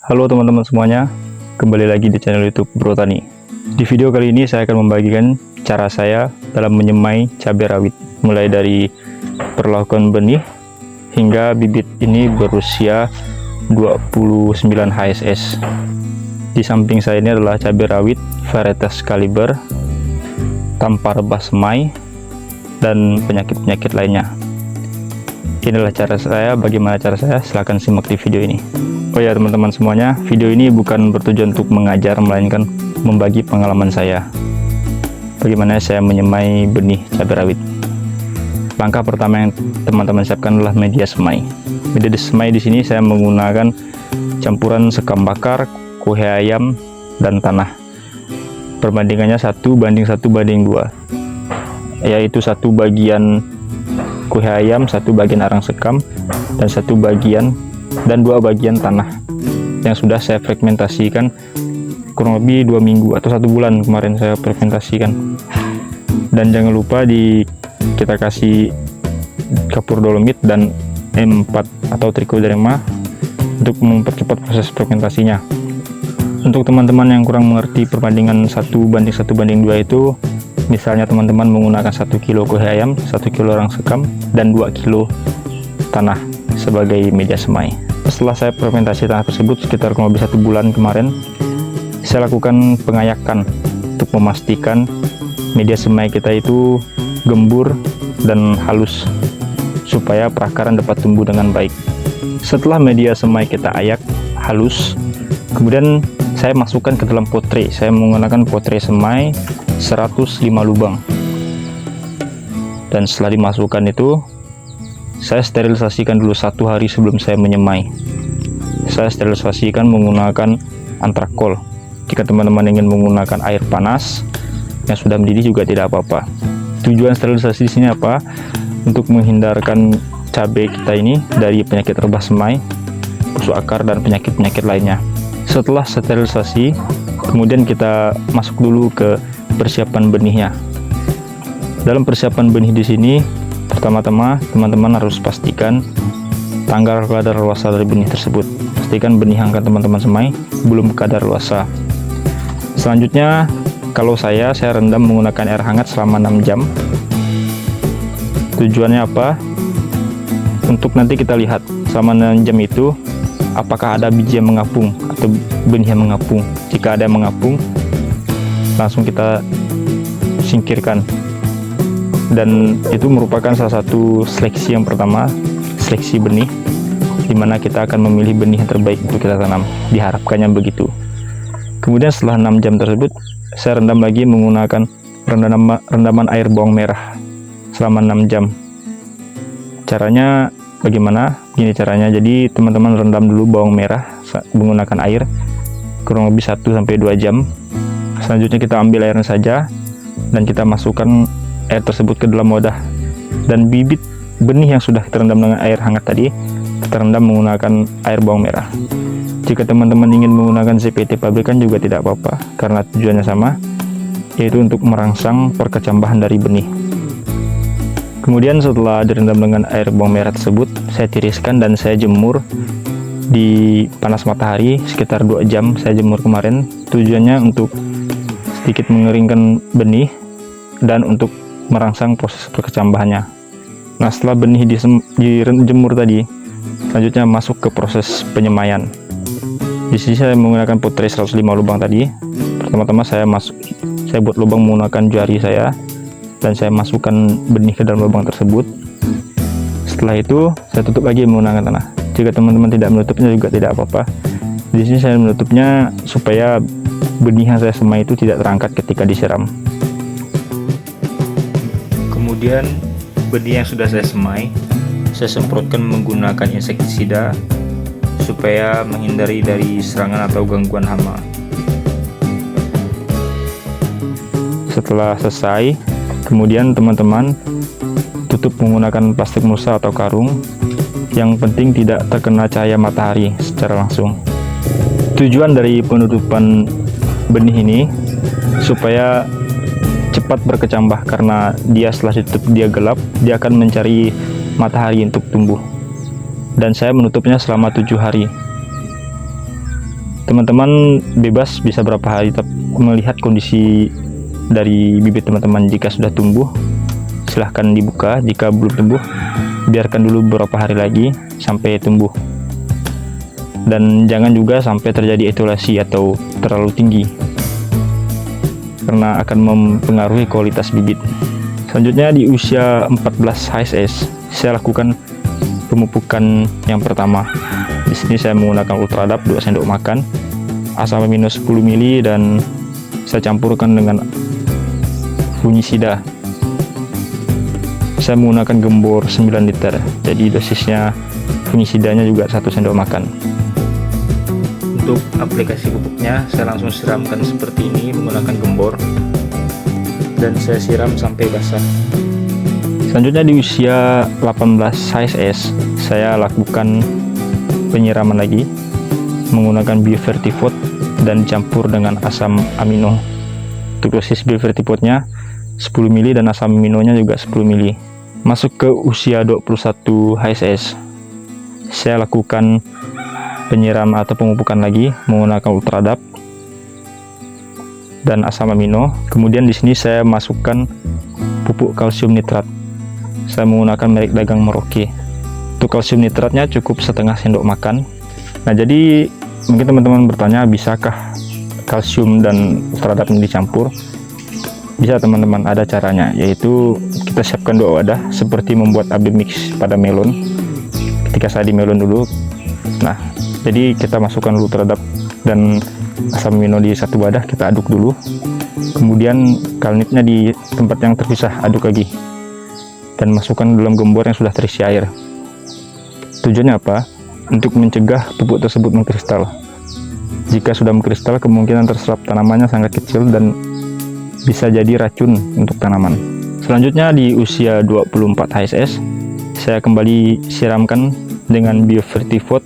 Halo teman-teman semuanya, kembali lagi di channel YouTube Bro Tani. Di video kali ini saya akan membagikan cara saya dalam menyemai cabai rawit, mulai dari perlakuan benih hingga bibit ini berusia 29 HSS. Di samping saya ini adalah cabai rawit varietas kaliber tanpa rebah semai dan penyakit-penyakit lainnya. Inilah cara saya. Bagaimana cara saya? Silahkan simak di video ini. Oh ya teman-teman semuanya, video ini bukan bertujuan untuk mengajar, melainkan membagi pengalaman saya bagaimana saya menyemai benih cabai rawit. Langkah pertama yang teman-teman siapkan adalah media semai. Media semai di sini saya menggunakan campuran sekam bakar, kuhe ayam, dan tanah. Perbandingannya 1:1:2, yaitu 1 bagian kuhe ayam, 1 bagian arang sekam, dan 2 bagian tanah yang sudah saya fermentasikan kurang lebih 2 minggu atau 1 bulan kemarin saya fermentasikan. Dan jangan lupa kita kasih kapur dolomit dan M4 atau trichoderma untuk mempercepat proses fermentasinya. Untuk teman-teman yang kurang mengerti perbandingan 1:1:2 itu, misalnya teman-teman menggunakan 1 kilo kuhe ayam, 1 kilo arang sekam, dan 2 kilo tanah sebagai media semai. Setelah saya fermentasi tanah tersebut sekitar kurang lebih 1 bulan kemarin, saya lakukan pengayakan untuk memastikan media semai kita itu gembur dan halus supaya perakaran dapat tumbuh dengan baik. Setelah media semai kita ayak halus, kemudian saya masukkan ke dalam pot tray. Saya menggunakan pot tray semai 105 lubang, dan setelah dimasukkan itu saya sterilisasikan dulu 1 hari sebelum saya menyemai. Saya sterilisasikan menggunakan antrakol. Jika teman-teman ingin menggunakan air panas yang sudah mendidih juga tidak apa-apa. Tujuan sterilisasi di sini apa? Untuk menghindarkan cabai kita ini dari penyakit rebah semai, busuk akar, dan penyakit-penyakit lainnya. Setelah sterilisasi, kemudian kita masuk dulu ke persiapan benihnya. Dalam persiapan benih di sini, pertama-tama teman-teman harus pastikan tanggal kadaluarsa dari benih tersebut. Pastikan benih yang akan teman-teman semai belum kadaluarsa. Selanjutnya, kalau saya rendam menggunakan air hangat selama 6 jam. Tujuannya apa? Untuk nanti kita lihat selama 6 jam itu apakah ada biji yang mengapung atau benih yang mengapung. Jika ada yang mengapung, langsung kita singkirkan. Dan itu merupakan salah satu seleksi yang pertama, seleksi benih, dimana kita akan memilih benih yang terbaik untuk kita tanam. Diharapkannya begitu. Kemudian setelah 6 jam tersebut, saya rendam lagi menggunakan rendaman air bawang merah selama 6 jam. Caranya bagaimana? Gini caranya, jadi teman-teman rendam dulu bawang merah menggunakan air kurang lebih 1-2 jam. Selanjutnya kita ambil airnya saja dan kita masukkan air tersebut ke dalam wadah, dan bibit benih yang sudah kita rendam dengan air hangat tadi kita rendam menggunakan air bawang merah. Jika teman-teman ingin menggunakan CPT pabrikan juga tidak apa-apa, karena tujuannya sama, yaitu untuk merangsang perkecambahan dari benih. Kemudian setelah direndam dengan air bawang merah tersebut, saya tiriskan dan saya jemur di panas matahari sekitar 2 jam. Saya jemur kemarin, tujuannya untuk sedikit mengeringkan benih dan untuk merangsang proses perkecambahannya. Nah, setelah benih dijemur tadi, selanjutnya masuk ke proses penyemaian. Di sini saya menggunakan pot tray 105 lubang tadi. Pertama-tama saya buat lubang menggunakan jari saya, dan saya masukkan benih ke dalam lubang tersebut. Setelah itu saya tutup lagi menggunakan tanah. Jika teman-teman tidak menutupnya juga tidak apa-apa. Di sini saya menutupnya supaya benih yang saya semai itu tidak terangkat ketika disiram. Kemudian benih yang sudah saya semai, saya semprotkan menggunakan insektisida supaya menghindari dari serangan atau gangguan hama. Setelah selesai, kemudian teman-teman tutup menggunakan plastik mulsa atau karung. Yang penting tidak terkena cahaya matahari secara langsung. Tujuan dari penutupan benih ini supaya cepat berkecambah, karena dia setelah ditutup dia gelap, dia akan mencari matahari untuk tumbuh. Dan saya menutupnya selama 7 hari. Teman-teman bebas bisa berapa hari melihat kondisi dari bibit teman-teman. Jika sudah tumbuh, silahkan dibuka. Jika belum tumbuh, biarkan dulu beberapa hari lagi sampai tumbuh. Dan jangan juga sampai terjadi etalasi atau terlalu tinggi, karena akan mempengaruhi kualitas bibit. Selanjutnya di usia 14 HSS, saya lakukan pemupukan yang pertama. Di sini saya menggunakan Ultradap 2 sendok makan, asam amino 10 ml, dan saya campurkan dengan fungisida. Saya menggunakan gembor 9 liter, jadi dosisnya fungisidanya juga 1 sendok makan. Untuk aplikasi pupuknya, saya langsung siramkan seperti ini menggunakan gembor, dan saya siram sampai basah. Selanjutnya di usia 18 HSS, saya lakukan penyiraman lagi menggunakan Biovertifort dan dicampur dengan asam amino. Untuk dosis Biovertifortnya 10 ml dan asam aminonya juga 10 ml. Masuk ke usia 21 HSS, saya lakukan penyiraman atau pemupukan lagi menggunakan Ultradap dan asam amino. Kemudian di sini saya masukkan pupuk kalsium nitrat. Saya menggunakan merek dagang Merauke. Untuk kalsium nitratnya cukup setengah sendok makan. Nah, jadi mungkin teman-teman bertanya, bisakah kalsium dan Ultradap ini dicampur? Bisa teman-teman, ada caranya, yaitu kita siapkan 2 wadah seperti membuat AB mix pada melon. Ketika saya di melon dulu, nah jadi kita masukkan Ultradap dan asam amino di satu wadah, kita aduk dulu. Kemudian kalnitnya di tempat yang terpisah, aduk lagi, dan masukkan dalam gembor yang sudah terisi air. Tujuannya apa? Untuk mencegah pupuk tersebut mengkristal. Jika sudah mengkristal, kemungkinan terserap tanamannya sangat kecil dan bisa jadi racun untuk tanaman. Selanjutnya di usia 24 HSS, saya kembali siramkan dengan Biovertifort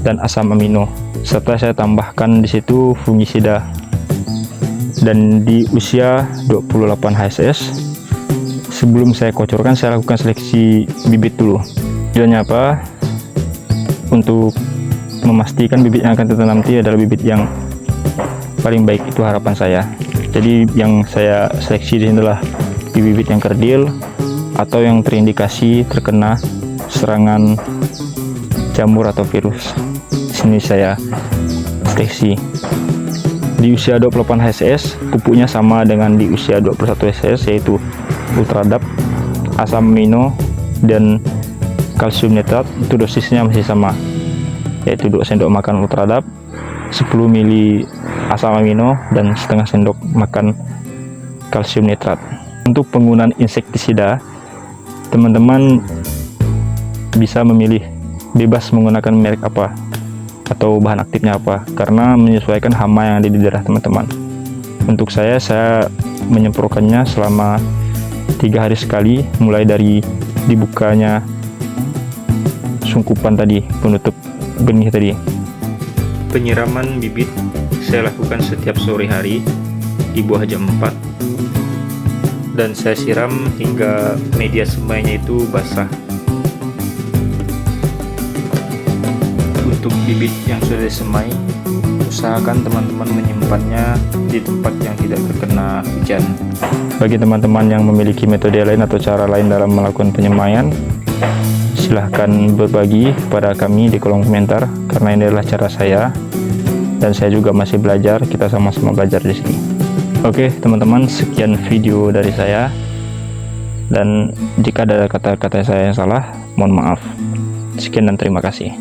dan asam amino, serta saya tambahkan di situ fungisida. Dan di usia 28 HSS, sebelum saya kocorkan, saya lakukan seleksi bibit dulu. Tujuannya apa? Untuk memastikan bibit yang akan ditanam nanti adalah bibit yang paling baik, itu harapan saya. Jadi yang saya seleksi di sini adalah bibit yang kerdil atau yang terindikasi terkena serangan jamur atau virus. Sini saya seleksi. Di usia 28 HSS, pupuknya sama dengan di usia 21 HSS, yaitu Ultradap, asam amino, dan kalsium nitrat. Itu dosisnya masih sama, yaitu 2 sendok makan Ultradap, 10 ml asam amino, dan setengah sendok makan kalsium nitrat. Untuk penggunaan insektisida, teman-teman bisa memilih, bebas menggunakan merek apa atau bahan aktifnya apa, karena menyesuaikan hama yang ada di daerah teman-teman. Untuk saya menyemprotkannya selama 3 hari sekali, mulai dari dibukanya sungkupan tadi, penutup benih tadi. Penyiraman bibit saya lakukan setiap sore hari di bawah jam 4, dan saya siram hingga media semainya itu basah. Untuk bibit yang sudah disemai, usahakan teman-teman menyimpannya di tempat yang tidak terkena hujan. Bagi teman-teman yang memiliki metode lain atau cara lain dalam melakukan penyemaian, silahkan berbagi kepada kami di kolom komentar, karena ini adalah cara saya dan saya juga masih belajar. Kita sama-sama belajar di sini. Oke teman-teman, sekian video dari saya, dan jika ada kata-kata saya yang salah, mohon maaf. Sekian dan terima kasih.